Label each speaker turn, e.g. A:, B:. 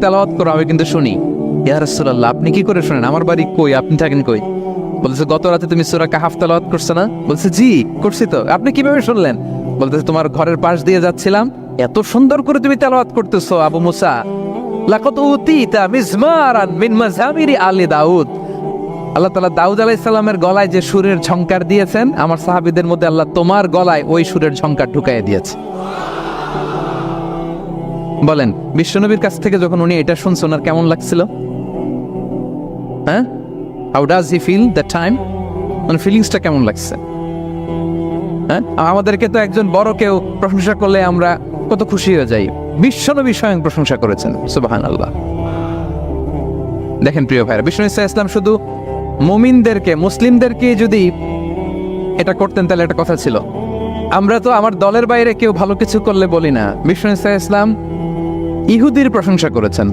A: তেলাওয়াত করো, আমি কিন্তু শুনি। ইয়া রাসূলুল্লাহ, আপনি কি করে শুনেন? আমার বাড়ি কই, আপনি থাকেন কই? বলছে, গত রাতে তুমি সূরা কাহাফ তেলাওয়াত করছো না? বলছে, জি করছি তো। আপনি কিভাবে শুনলেন? বলতেছে, তোমার ঘরের পাশ দিয়ে যাচ্ছিলাম, এত সুন্দর করে তুমি তেলাওয়াত করতেছো আবু মুসা। লাকাদ উতিতা মিজমারান মিন মাযামিরি আলি দাউদ। আল্লাহ তাআলা দাউদ আলাইহিস সালামের গলায় যে সুরের ঝংকার দিয়েছেন, আমার সাহাবীদের মধ্যে আল্লাহ তোমার গলায় ওই সুরের ঝংকার ঢুকাইয়ে দিয়েছে। বলেন, বিশ্বনবীর কাছ থেকে যখন উনি এটা শুনছেন, ওনার কেমন লাগছিল? হ্যাঁ, how does he feel that time? মানে ফিলিংসটা কেমন লাগছে? হ্যাঁ, আমাদেরকে তো একজন বড় কেউ প্রশংসা করলে আমরা কত খুশি হয়ে যাই। বিশ্বনবী স্বয়ং প্রশংসা করেছেন, সুবহানাল্লাহ। দেখেন প্রিয় ভাইরা, বিশ্বনবী সাল্লাল্লাহু আলাইহি ওয়াসাল্লাম শুধু মুমিনদেরকে, মুসলিমদেরকে যদি এটা করতেন তাহলে একটা কথা ছিল, আমরা তো আমার দলের বাইরে কেউ ভালো কিছু করলে বলি না। বিশ্বনবী সাল্লাল্লাহু আলাইহি ওয়াসাল্লাম ইহুদির প্রশংসা করেছেন।